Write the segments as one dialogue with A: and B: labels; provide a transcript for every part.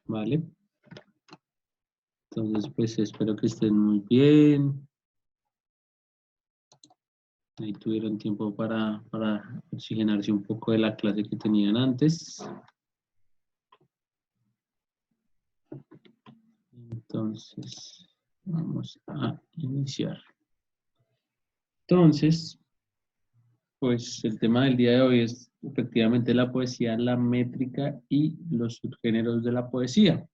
A: ¿vale? Entonces, pues espero que estén muy bien. Ahí tuvieron tiempo para oxigenarse un poco de la clase que tenían antes. Entonces, vamos a iniciar. Entonces, pues el tema del día de hoy es efectivamente la poesía, la métrica y los subgéneros de la poesía.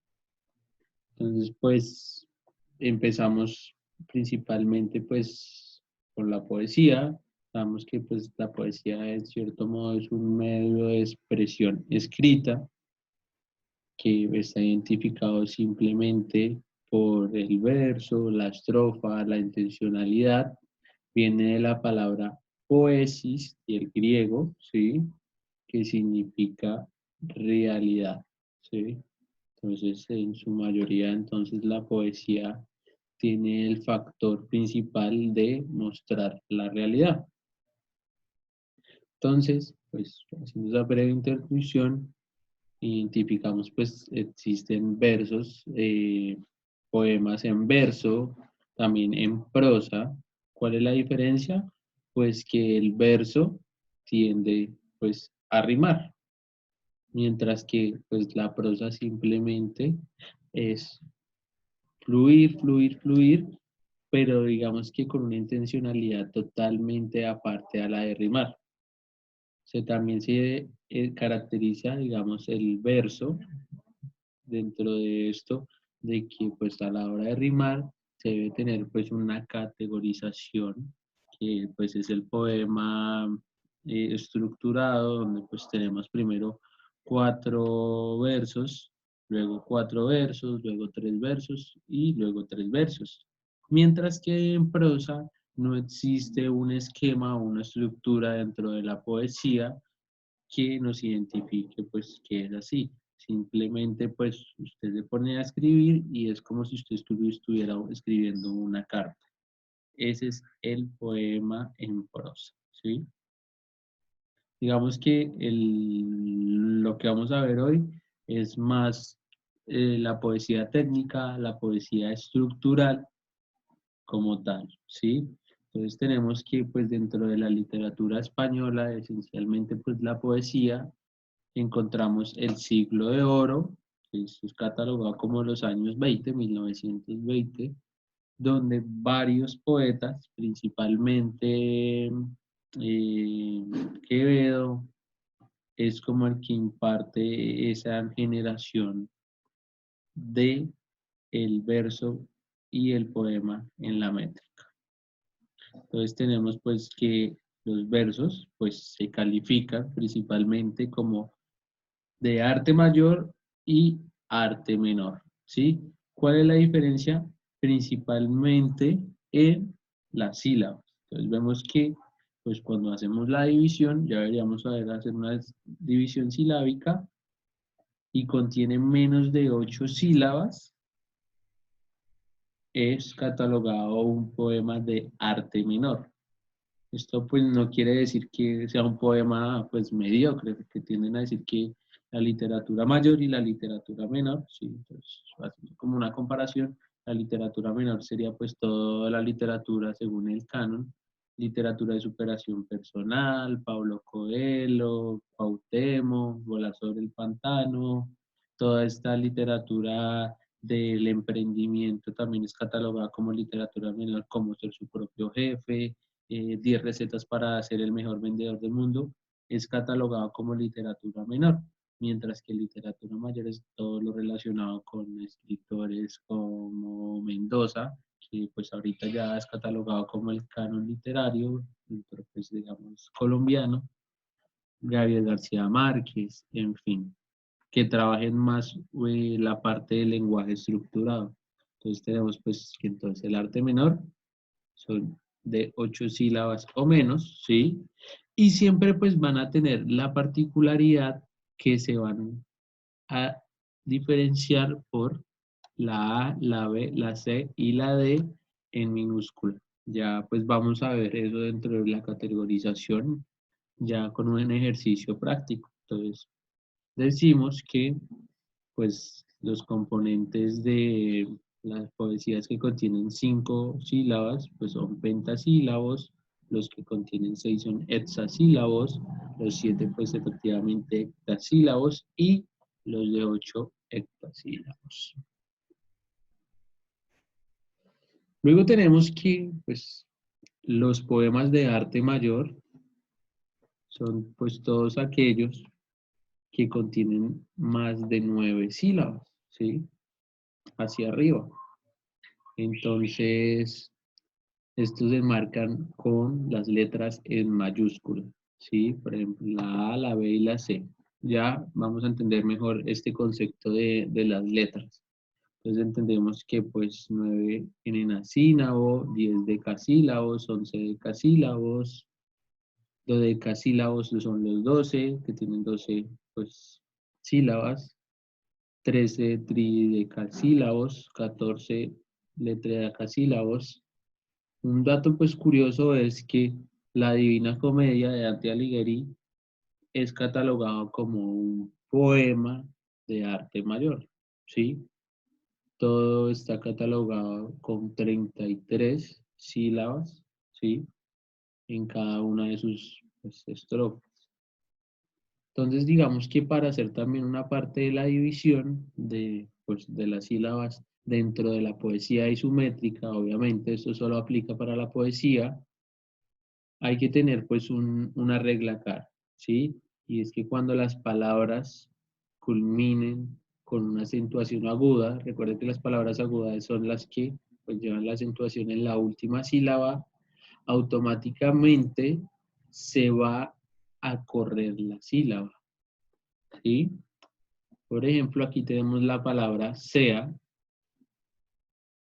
A: Entonces, pues empezamos principalmente pues con la poesía. Sabemos que pues la poesía en cierto modo es un medio de expresión escrita que está identificado simplemente por el verso, la estrofa, la intencionalidad. Viene de la palabra poesis y el griego, ¿sí? Que significa realidad, ¿sí? Entonces, en su mayoría, entonces la poesía tiene el factor principal de mostrar la realidad. Entonces, pues, haciendo esa breve introducción, identificamos, pues, existen versos, poemas en verso, también en prosa. ¿Cuál es la diferencia? Pues que el verso tiende, pues, a rimar, mientras que, pues, la prosa simplemente es fluir, fluir, fluir, pero digamos que con una intencionalidad totalmente aparte a la de rimar. También se caracteriza, digamos, el verso dentro de esto, de que pues a la hora de rimar se debe tener pues una categorización, que pues es el poema estructurado, donde pues tenemos primero 4 versos, luego 4 versos, luego 3 versos y luego 3 versos. Mientras que en prosa no existe un esquema o una estructura dentro de la poesía que nos identifique pues que es así. Simplemente pues usted se pone a escribir y es como si usted estuviera escribiendo una carta. Ese es el poema en prosa, ¿sí? Digamos que lo que vamos a ver hoy es más la poesía técnica, la poesía estructural como tal, ¿sí? Entonces tenemos que pues dentro de la literatura española, esencialmente pues la poesía, encontramos el siglo de oro, que es catalogado como los años 20, 1920, donde varios poetas, principalmente Quevedo, es como el que imparte esa generación de el verso y el poema en la métrica. Entonces tenemos pues que los versos pues se califican principalmente como de arte mayor y arte menor, ¿sí? ¿Cuál es la diferencia? Principalmente en las sílabas. Entonces vemos que, pues cuando hacemos la división, ya deberíamos saber hacer una división silábica y contiene menos de 8 sílabas, es catalogado un poema de arte menor. Esto pues no quiere decir que sea un poema pues mediocre, que tienden a decir que la literatura mayor y la literatura menor, sí, entonces haciendo como una comparación, la literatura menor sería pues toda la literatura según el canon, literatura de superación personal, Paulo Coelho, Cuauhtémoc, Volar sobre el pantano, toda esta literatura del emprendimiento también es catalogada como literatura menor, como ser su propio jefe, 10 recetas para ser el mejor vendedor del mundo, es catalogado como literatura menor, mientras que literatura mayor es todo lo relacionado con escritores como Mendoza, que pues ahorita ya es catalogado como el canon literario, pues digamos colombiano, Gabriel García Márquez, en fin, que trabajen más la parte del lenguaje estructurado. Entonces tenemos pues que entonces el arte menor son de 8 sílabas o menos, ¿sí? Y siempre pues van a tener la particularidad que se van a diferenciar por la A, la B, la C y la D en minúscula. Ya pues vamos a ver eso dentro de la categorización, ya con un ejercicio práctico. Entonces, decimos que pues los componentes de las poesías que contienen 5 sílabas, pues son pentasílabos, los que contienen 6 son hexasílabos, los 7 pues efectivamente hectasílabos y los de 8 hectasílabos. Luego tenemos que pues los poemas de arte mayor son pues todos aquellos que contienen más de 9 sílabas, ¿sí? Hacia arriba. Entonces, estos se marcan con las letras en mayúscula, ¿sí? Por ejemplo, la A, la B y la C. Ya vamos a entender mejor este concepto de las letras. Entonces entendemos que pues 9 tienen asílabo, 10 decasílabos, 11 decasílabos, dodecasílabos son los 12, que tienen 12 pues, sílabas, 13 tridecasílabos, 14 letredecasílabos. Un dato pues curioso es que la Divina Comedia de Dante Alighieri es catalogado como un poema de arte mayor, ¿sí? Todo está catalogado con 33 sílabas, ¿sí? En cada una de sus pues, estrofas. Entonces, digamos que para hacer también una parte de la división pues, de las sílabas dentro de la poesía isométrica, obviamente esto solo aplica para la poesía, hay que tener pues una regla acá, ¿sí? Y es que cuando las palabras culminen con una acentuación aguda, recuerden que las palabras agudas son las que pues llevan la acentuación en la última sílaba, automáticamente se va a correr la sílaba, ¿sí? Por ejemplo, aquí tenemos la palabra sea,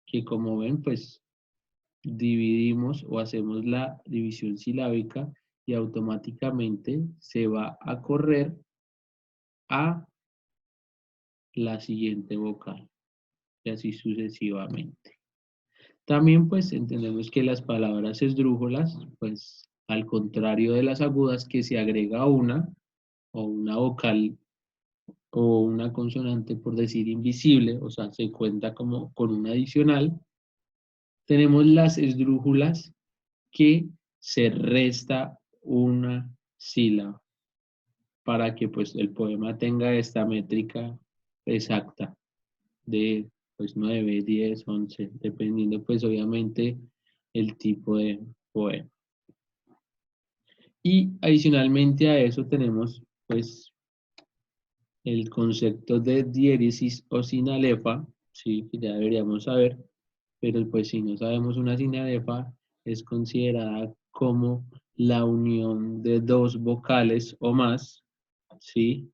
A: que como ven, pues dividimos o hacemos la división silábica y automáticamente se va a correr a la siguiente vocal y así sucesivamente. También pues entendemos que las palabras esdrújulas, pues al contrario de las agudas que se agrega una o una vocal o una consonante por decir invisible, o sea, se cuenta como con un adicional, tenemos las esdrújulas que se resta una sílaba para que pues el poema tenga esta métrica exacta de pues 9, 10, 11, dependiendo pues obviamente el tipo de poema. Y adicionalmente a eso tenemos pues el concepto de diéresis o sinalefa, sí, que ya deberíamos saber, pero pues si no sabemos una sinalefa es considerada como la unión de dos vocales o más, ¿sí?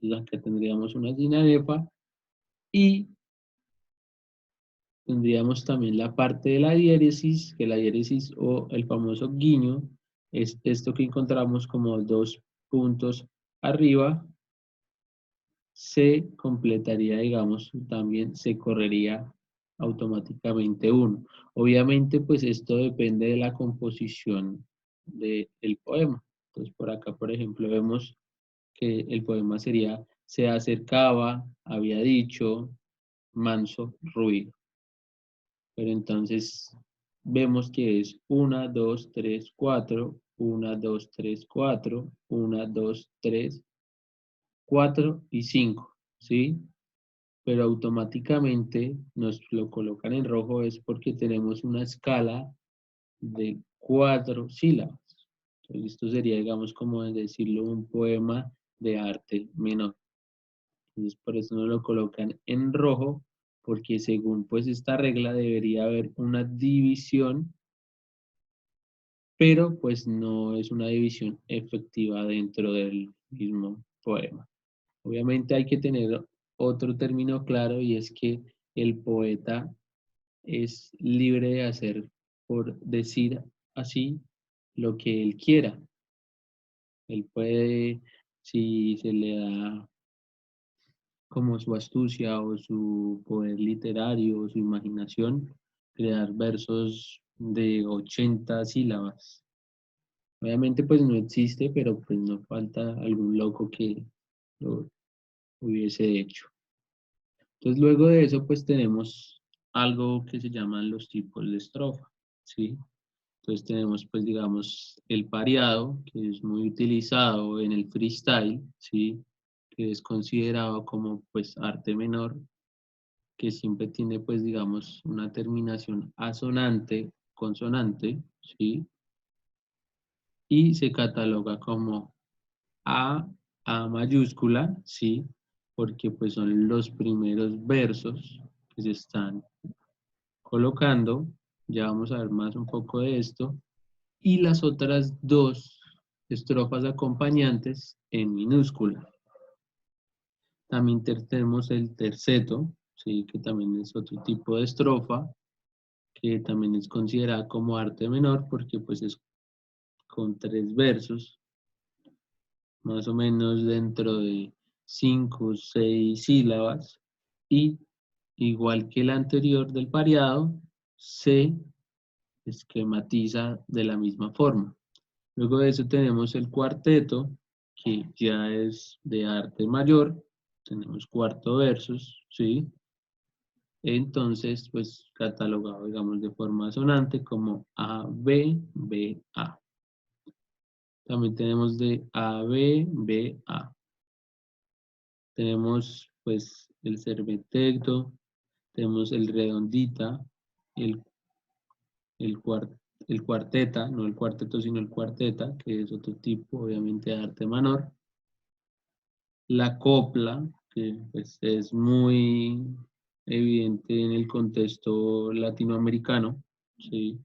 A: La que tendríamos una sinalefa y tendríamos también la parte de la diéresis, que la diéresis o el famoso guiño es esto que encontramos como dos puntos arriba, se completaría, digamos, también se correría automáticamente uno. Obviamente, pues esto depende de la composición del poema. Entonces, por acá, por ejemplo, vemos que el poema sería, se acercaba, había dicho, manso, ruido. Pero entonces vemos que es 1, 2, 3, 4, 1, 2, 3, 4, 1, 2, 3, 4 y 5, ¿sí? Pero automáticamente nos lo colocan en rojo es porque tenemos una escala de 4 sílabas. Entonces esto sería, digamos, como decirlo, un poema de arte menor. Entonces por eso nos lo colocan en rojo, porque según pues esta regla debería haber una división, pero pues no es una división efectiva dentro del mismo poema. Obviamente hay que tener otro término claro y es que el poeta es libre de hacer, por decir así, lo que él quiera. Él puede, si se le da como su astucia o su poder literario o su imaginación, crear versos de 80 sílabas. Obviamente pues no existe, pero pues no falta algún loco que lo hubiese hecho. Entonces, luego de eso, pues tenemos algo que se llaman los tipos de estrofa, ¿sí? Entonces tenemos, pues, digamos, el pareado, que es muy utilizado en el freestyle, ¿sí? Que es considerado como, pues, arte menor, que siempre tiene, pues, digamos, una terminación asonante, consonante, ¿sí? Y se cataloga como A mayúscula, ¿sí? Porque, pues, son los primeros versos que se están colocando. Ya vamos a ver más un poco de esto. Y las otras dos estrofas acompañantes en minúscula. También tenemos el terceto, ¿sí? Que también es otro tipo de estrofa, que también es considerada como arte menor porque pues es con 3 versos, más o menos dentro de 5 o 6 sílabas, y igual que el anterior del pareado, se esquematiza de la misma forma. Luego de eso tenemos el cuarteto, que ya es de arte mayor. Tenemos cuarto versos, ¿sí? Entonces, pues catalogado, digamos, de forma sonante como A, B, B, A. También tenemos de A, B, B, A. Tenemos, pues, el serpenteto, tenemos el redondita, el, el, el cuarteta, no el cuarteto, sino el cuarteta, que es otro tipo, obviamente, de arte menor. La copla, que pues, es muy evidente en el contexto latinoamericano, ¿sí?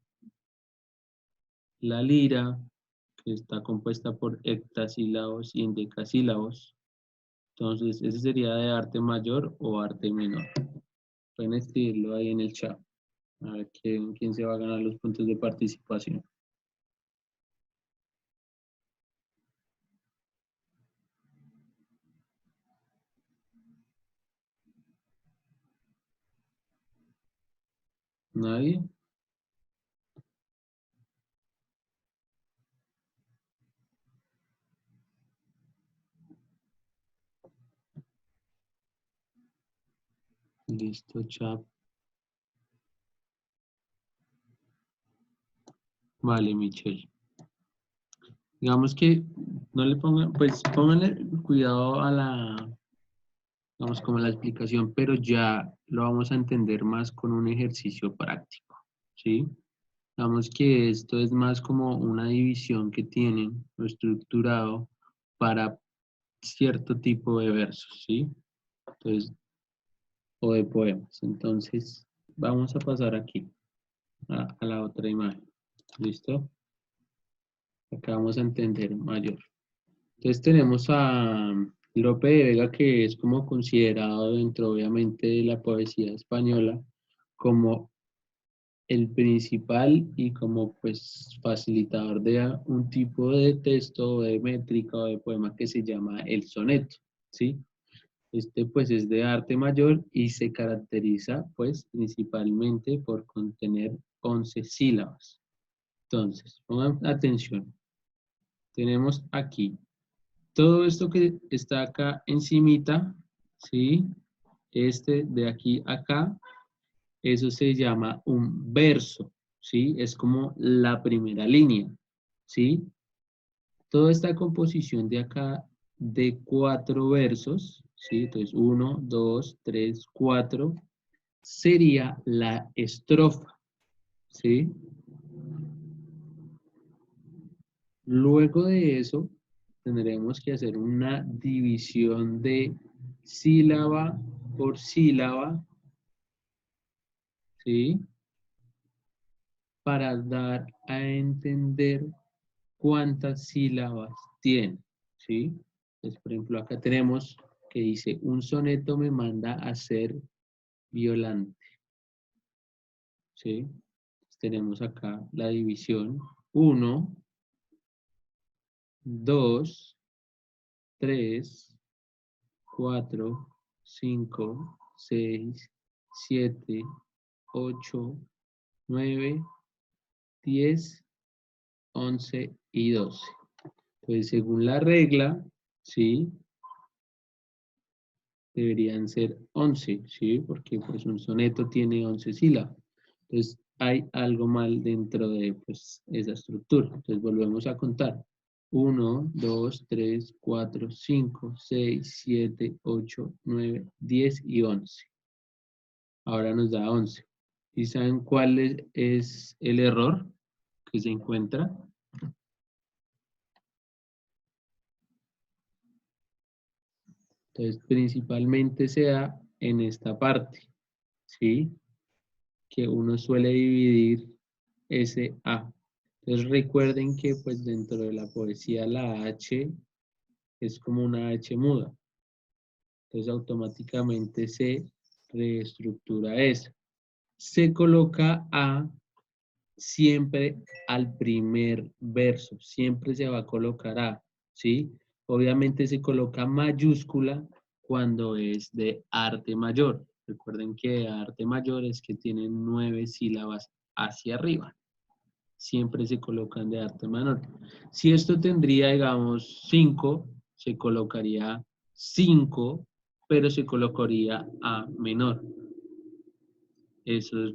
A: La lira, que está compuesta por hectasílabos y endecasílabos. Entonces, ese sería de arte mayor o arte menor. Pueden escribirlo ahí en el chat. A ver quién se va a ganar los puntos de participación. ¿Nadie? Listo, chat. Vale, Michelle. Digamos que no le pongan, pues pónganle cuidado a la, vamos, como la explicación, pero ya lo vamos a entender más con un ejercicio práctico, ¿sí? Digamos que esto es más como una división que tienen o estructurado para cierto tipo de versos, ¿sí? Entonces, o de poemas. Entonces, vamos a pasar aquí a la otra imagen, ¿listo? Acá vamos a entender mayor. Entonces tenemos a Lope de Vega, que es como considerado dentro, obviamente, de la poesía española como el principal y como pues facilitador de un tipo de texto o de métrica o de poema que se llama el soneto, ¿sí? Este pues es de arte mayor y se caracteriza pues principalmente por contener 11 sílabas. Entonces, pongan atención, tenemos aquí todo esto que está acá encimita, ¿sí? Este de aquí a acá, eso se llama un verso, ¿sí? Es como la primera línea, ¿sí? Toda esta composición de acá de 4 versos, ¿sí? Entonces, 1, 2, 3, 4, sería la estrofa, ¿sí? Luego de eso, tendremos que hacer una división de sílaba por sílaba, ¿sí? Para dar a entender cuántas sílabas tiene, ¿sí? Entonces, por ejemplo, acá tenemos que dice, un soneto me manda a ser Violante, ¿sí? Entonces, tenemos acá la división, 1, 2, 3, 4, 5, 6, 7, 8, 9, 10, 11 y 12. Pues según la regla, ¿sí? deberían ser 11, ¿sí? Porque pues un soneto tiene 11 sílabas. Entonces hay algo mal dentro de pues, esa estructura. Entonces volvemos a contar. 1, 2, 3, 4, 5, 6, 7, 8, 9, 10 y 11. Ahora nos da 11. ¿Y saben cuál es el error que se encuentra? Entonces, principalmente se da en esta parte, ¿sí? Que uno suele dividir ese A. Entonces, recuerden que pues dentro de la poesía la H es como una H muda. Entonces, automáticamente se reestructura esa. Se coloca A siempre al primer verso, siempre se va a colocar A, ¿sí? Obviamente se coloca mayúscula cuando es de arte mayor. Recuerden que arte mayor es que tienen 9 sílabas hacia arriba. Siempre se colocan de arte menor. Si esto tendría, digamos, 5, se colocaría 5, pero se colocaría A menor. Eso es,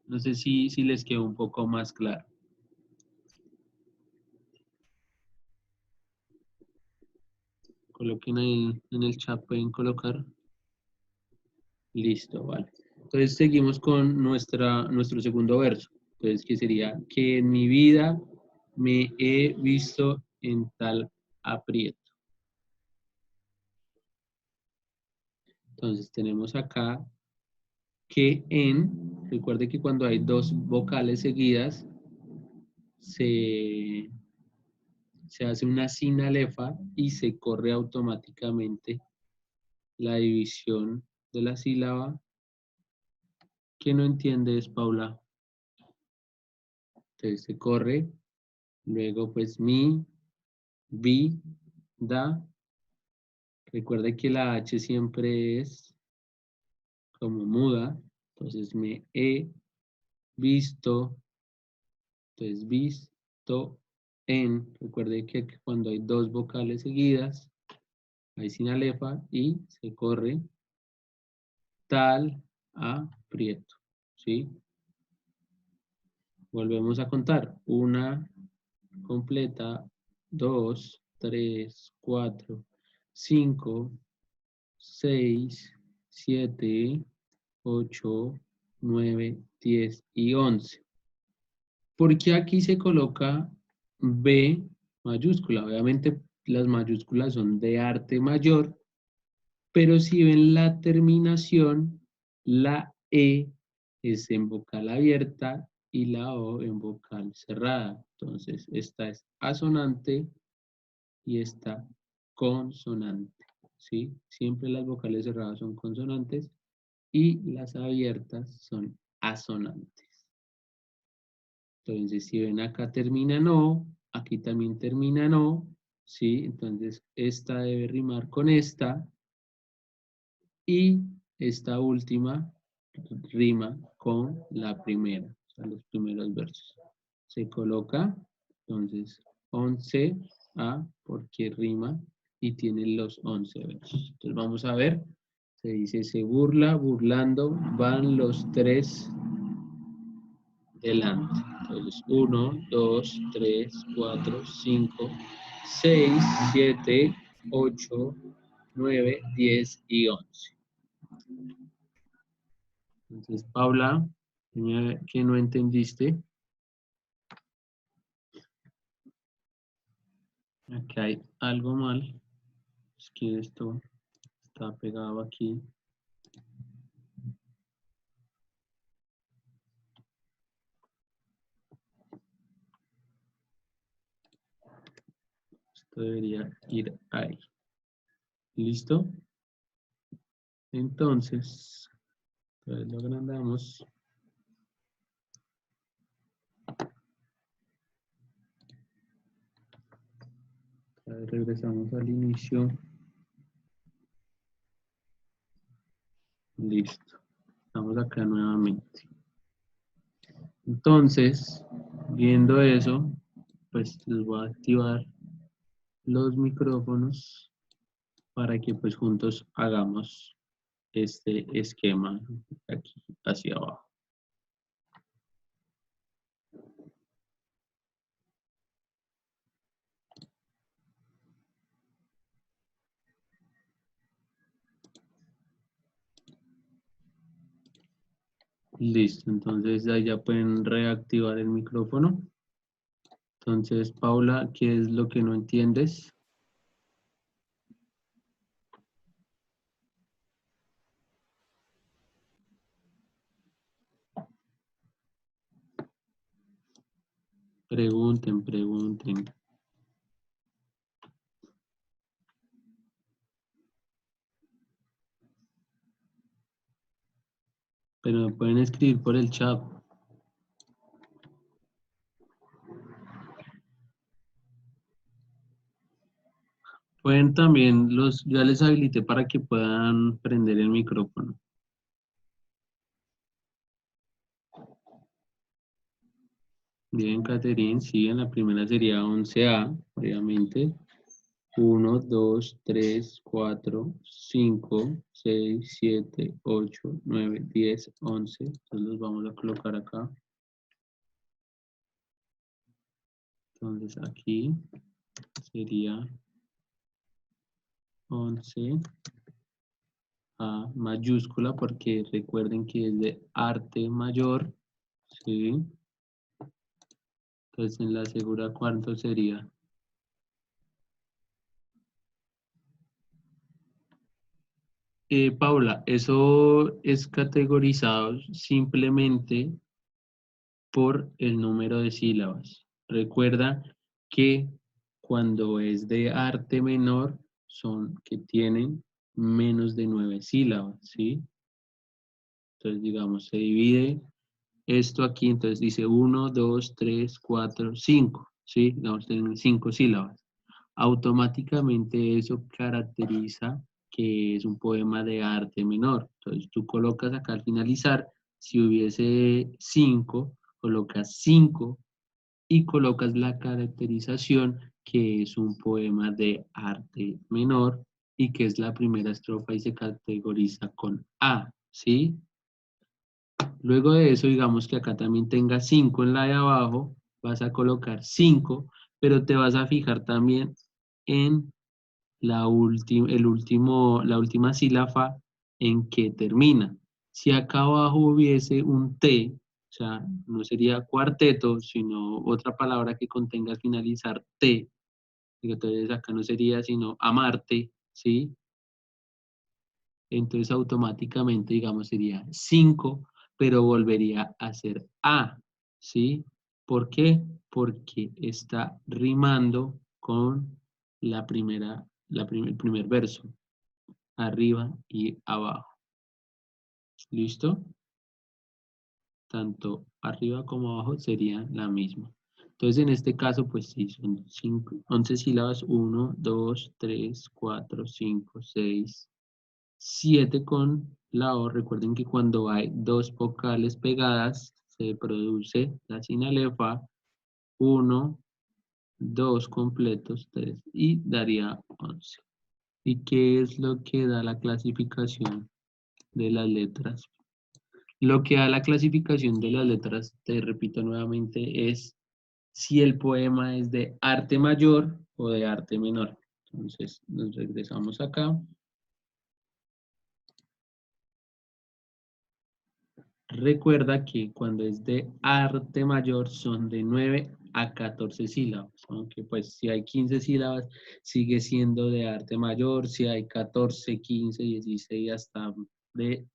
A: no sé si les quedó un poco más claro. Coloquen ahí en el chat, pueden colocar. Listo, vale. Entonces seguimos con nuestro segundo verso. Entonces, que sería que en mi vida me he visto en tal aprieto. Entonces tenemos acá que en, recuerde que cuando hay dos vocales seguidas, se hace una sinalefa y se corre automáticamente la división de la sílaba. ¿Qué no entiendes, Paula? Entonces se corre, luego pues mi, vi, da. Recuerda que la H siempre es como muda, entonces me he visto, entonces visto en. Recuerde que cuando hay dos vocales seguidas, hay sinalefa y se corre tal aprieto, ¿sí? Volvemos a contar. Una completa, 2, 3, 4, 5, 6, 7, 8, 9, 10 y 11. ¿Por qué aquí se coloca B mayúscula? Obviamente las mayúsculas son de arte mayor, pero si ven la terminación, la E es en vocal abierta y la O en vocal cerrada. Entonces, esta es asonante y esta consonante, ¿sí? Siempre las vocales cerradas son consonantes y las abiertas son asonantes. Entonces, si ven acá termina no, aquí también termina no, ¿sí? Entonces, esta debe rimar con esta y esta última rima con la primera, o sea, los primeros versos. Se coloca, entonces, 11A porque rima y tiene los 11 versos. Entonces, vamos a ver. Se dice, se burla, burlando, van los tres delante. Entonces, 1, 2, 3, 4, 5, 6, 7, 8, 9, 10 y 11. Entonces, Paula, ¿qué no entendiste? Aquí hay algo mal. Es que esto está pegado aquí. Esto debería ir ahí. ¿Listo? Entonces lo agrandamos. Regresamos al inicio. Listo. Estamos acá nuevamente. Entonces, viendo eso, pues les voy a activar los micrófonos para que pues juntos hagamos este esquema aquí hacia abajo. Listo, entonces ahí ya pueden reactivar el micrófono. Entonces, Paula, ¿qué es lo que no entiendes? Pregunten, pregunten. Pero me pueden escribir por el chat. Pueden también, ya les habilité para que puedan prender el micrófono. Bien, Caterín, sí, en la primera sería 11A, obviamente. 1, 2, 3, 4, 5, 6, 7, 8, 9, 10, 11. Entonces los vamos a colocar acá. Entonces aquí sería 11 A mayúscula porque recuerden que es de arte mayor, ¿sí? Entonces en la segunda, ¿cuánto sería? Paula, eso es categorizado simplemente por el número de sílabas. Recuerda que cuando es de arte menor son que tienen menos de 9 sílabas, ¿sí? Entonces, digamos, se divide esto aquí, entonces dice 1, 2, 3, 4, 5, ¿sí? Digamos, tienen 5 sílabas. Automáticamente eso caracteriza que es un poema de arte menor. Entonces, tú colocas acá al finalizar, si hubiese 5, colocas 5 y colocas la caracterización que es un poema de arte menor y que es la primera estrofa y se categoriza con A, ¿sí? Luego de eso, digamos que acá también tenga 5 en la de abajo, vas a colocar 5, pero te vas a fijar también en la última sílaba en que termina. Si acá abajo hubiese un T, o sea, no sería cuarteto, sino otra palabra que contenga al finalizar T, entonces acá no sería sino amarte, ¿sí? Entonces automáticamente, digamos, sería 5, pero volvería a ser A, ¿sí? ¿Por qué? Porque está rimando con el primer verso, arriba y abajo. ¿Listo? Tanto arriba como abajo sería la misma. Entonces, en este caso, pues sí, son 11 sílabas, 1, 2, 3, 4, 5, 6, 7 con la O. Recuerden que cuando hay dos vocales pegadas, se produce la sinalefa, 1, 2 completos, 3 y daría 11. ¿Y qué es lo que da la clasificación de las letras? Lo que da la clasificación de las letras, te repito nuevamente, es si el poema es de arte mayor o de arte menor. Entonces, nos regresamos acá. Recuerda que cuando es de arte mayor son de 9 a 14 sílabas, aunque pues si hay 15 sílabas sigue siendo de arte mayor, si hay 14, 15, 16 hasta de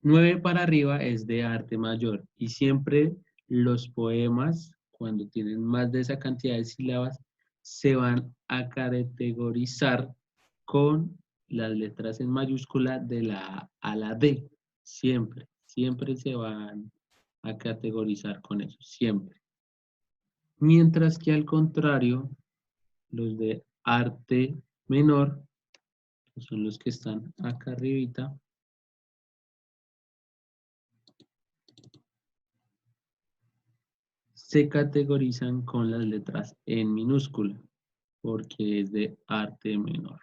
A: 9 para arriba es de arte mayor y siempre los poemas cuando tienen más de esa cantidad de sílabas se van a categorizar con las letras en mayúscula de la A a la D, siempre. Siempre se van a categorizar con eso, siempre. Mientras que al contrario, los de arte menor, que son los que están acá arribita, se categorizan con las letras en minúscula, porque es de arte menor.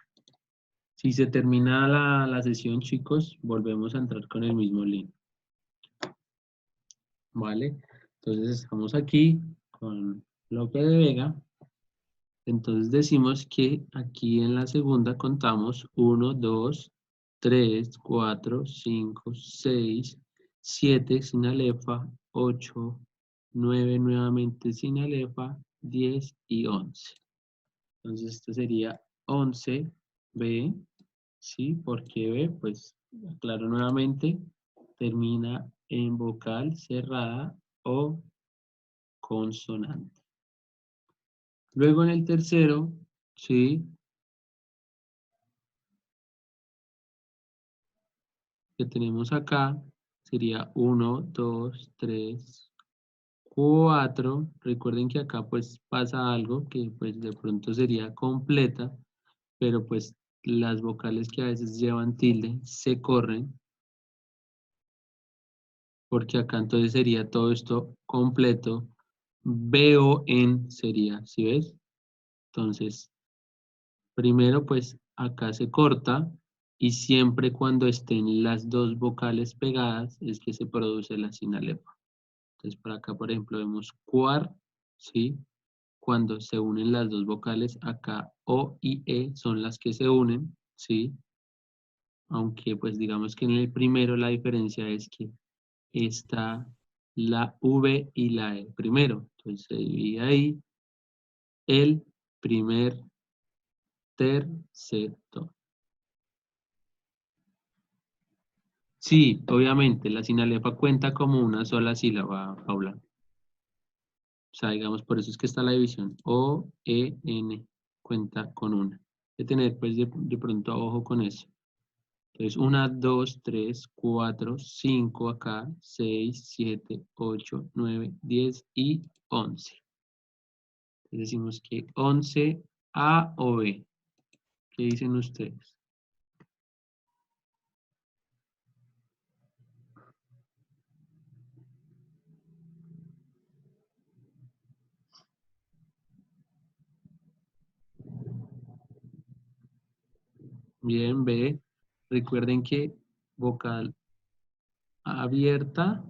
A: Si se termina la sesión, chicos, volvemos a entrar con el mismo link. ¿Vale? Entonces estamos aquí con Lope de Vega. Entonces decimos que aquí en la segunda contamos 1, 2, 3, 4, 5, 6, 7 sin alefa, 8, 9 nuevamente sin alefa, 10 y 11. Entonces esto sería 11B, ¿sí? ¿Por qué B? Pues aclaro nuevamente, termina en vocal cerrada o consonante. Luego en el tercero, ¿sí? Que tenemos acá sería 1, 2, 3, 4. Recuerden que acá pues pasa algo que pues de pronto sería completa, pero pues las vocales que a veces llevan tilde se corren, porque acá entonces sería todo esto completo. Veo en sería, ¿sí ves? Entonces, primero pues acá se corta y siempre cuando estén las dos vocales pegadas es que se produce la sinalefa. Entonces por acá por ejemplo vemos cuar, ¿sí? Cuando se unen las dos vocales, acá O y E son las que se unen, ¿sí? Aunque pues digamos que en el primero la diferencia es que está la V y la E primero. Entonces se divide ahí el primer terceto. Sí, obviamente, la sinalefa cuenta como una sola sílaba, Paula. O sea, digamos, por eso es que está la división. O, E, N, cuenta con una. Hay que tener, pues, de pronto ojo con eso. Entonces, 1, 2, 3, 4, 5 acá, 6, 7, 8, 9, 10 y 11. Entonces decimos que 11 A o B. ¿Qué dicen ustedes? Bien, B. Recuerden que vocal abierta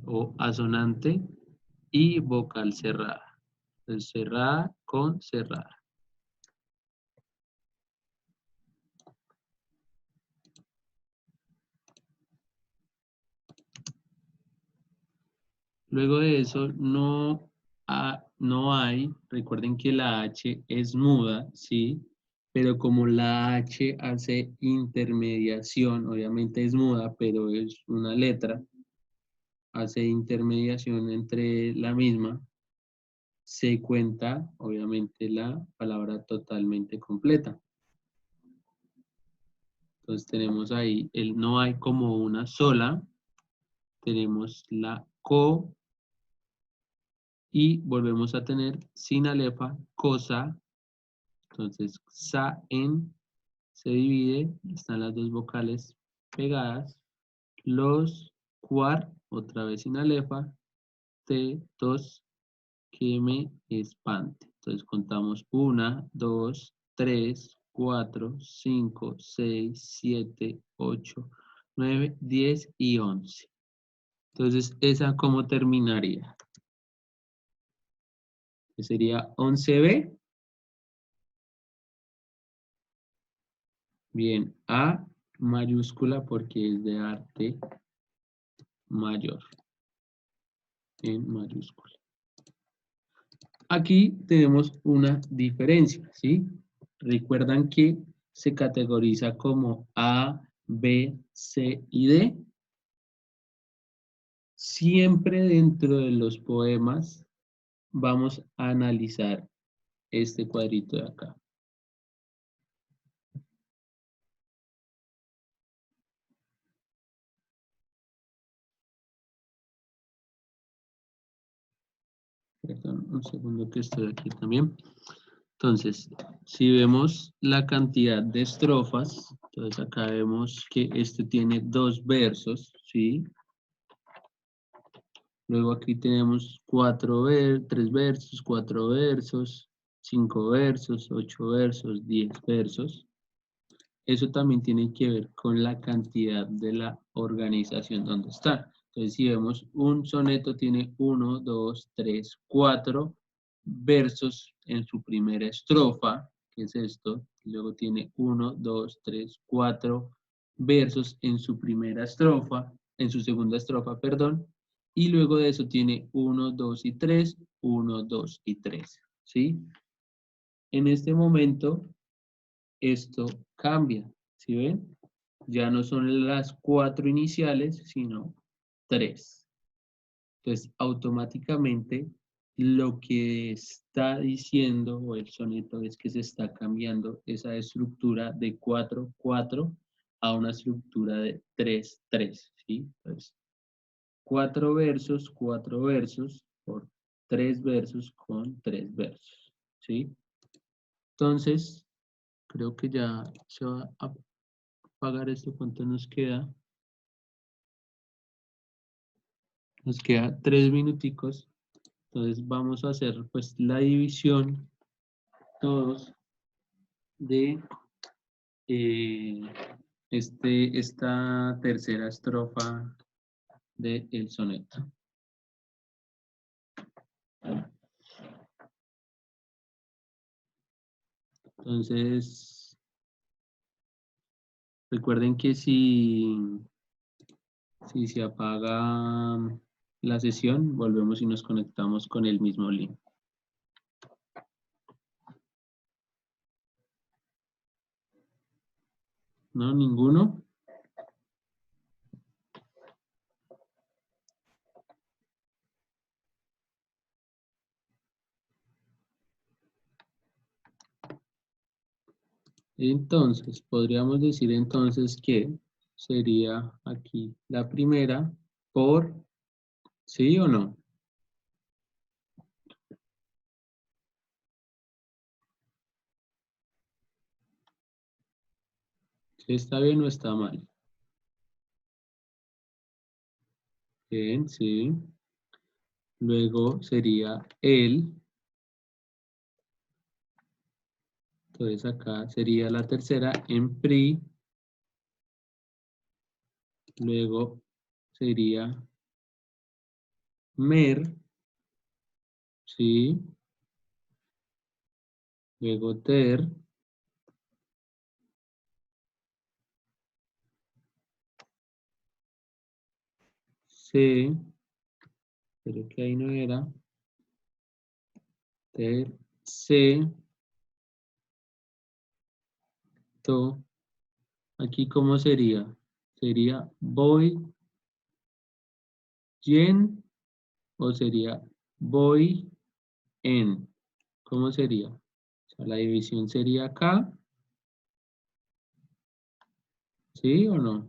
A: o asonante y vocal cerrada. Entonces, cerrada con cerrada. Luego de eso, no hay, recuerden que la H es muda, ¿sí? Pero como la H hace intermediación, obviamente es muda, pero es una letra, hace intermediación entre la misma, se cuenta, obviamente, la palabra totalmente completa. Entonces tenemos ahí, el no hay como una sola, tenemos la co, y volvemos a tener sin alefa, cosa. Entonces, sa, en, se divide, están las dos vocales pegadas. Los, cuar, otra vez sin alefa, te, tos, que me espante. Entonces contamos 1, 2, 3, 4, 5, 6, 7, 8, 9, 10 y 11. Entonces, ¿esa cómo terminaría? Que sería 11B. Bien, A mayúscula porque es de arte mayor, en mayúscula. Aquí tenemos una diferencia, ¿sí? Recuerdan que se categoriza como A, B, C y D. Siempre dentro de los poemas vamos a analizar este cuadrito de acá. Perdón, un segundo que estoy aquí también. Entonces, si vemos la cantidad de estrofas, entonces acá vemos que este tiene 2 versos, ¿sí? Luego aquí tenemos 3 versos, 4 versos, 5 versos, 8 versos, 10 versos. Eso también tiene que ver con la cantidad de la organización donde está. Entonces, si vemos un soneto tiene 1, 2, 3, 4 versos en su primera estrofa, que es esto. Luego tiene 1, 2, 3, 4 versos en su primera estrofa, en su segunda estrofa, perdón. Y luego de eso tiene 1, 2 y 3, 1, 2 y 3. ¿Sí? En este momento, esto cambia. ¿Sí ven? Ya no son las 4 iniciales, sino 3. Entonces, automáticamente lo que está diciendo o el soneto es que se está cambiando esa estructura de 4, 4 a una estructura de 3, 3. ¿Sí? Entonces, 4 versos por 3 versos con 3 versos. ¿Sí? Entonces, creo que ya se va a apagar esto. ¿Cuánto nos queda? Nos queda 3 minuticos. Entonces vamos a hacer pues la división todos de esta tercera estrofa del soneto. Entonces, recuerden que si se apaga la sesión, volvemos y nos conectamos con el mismo link. ¿No? ¿Ninguno? Entonces, podríamos decir entonces que sería aquí la primera por, ¿sí o no? ¿Está bien o está mal? Bien, sí. Luego sería el. Entonces acá sería la tercera en PRI. Luego sería MER. Sí. Luego TER. C. Pero que ahí no era. TER. C. To. Aquí ¿cómo sería? Sería voy, yen o sería voy, en. ¿Cómo sería? O sea, la división sería acá. ¿Sí o no?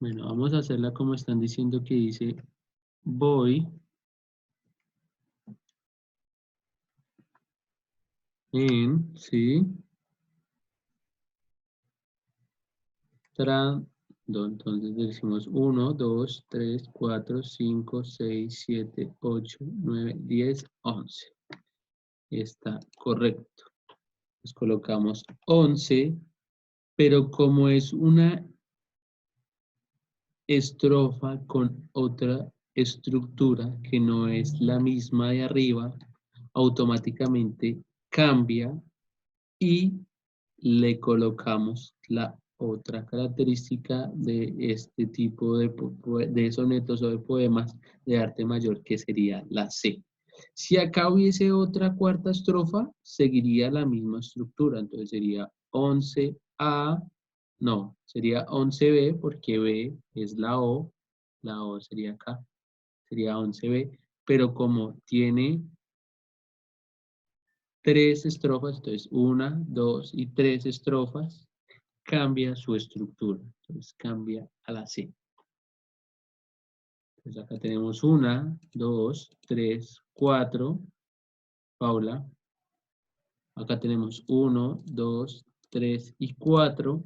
A: Bueno, vamos a hacerla como están diciendo que dice voy en, ¿sí? Entonces decimos 1, 2, 3, 4, 5, 6, 7, 8, 9, 10, 11. Está correcto. Nos colocamos 11, pero como es una estrofa con otra estructura que no es la misma de arriba, automáticamente cambia y le colocamos la otra característica de este tipo de sonetos o de poemas de arte mayor, que sería la C. Si acá hubiese otra cuarta estrofa, seguiría la misma estructura, entonces sería 11A, no, sería 11B porque B es la O sería acá, sería 11B, pero como tiene 3 estrofas, entonces 1, 2 y 3 estrofas, cambia su estructura, entonces cambia a la C. Entonces acá tenemos 1, 2, 3, 4, Paula. Acá tenemos 1, 2, 3 y 4.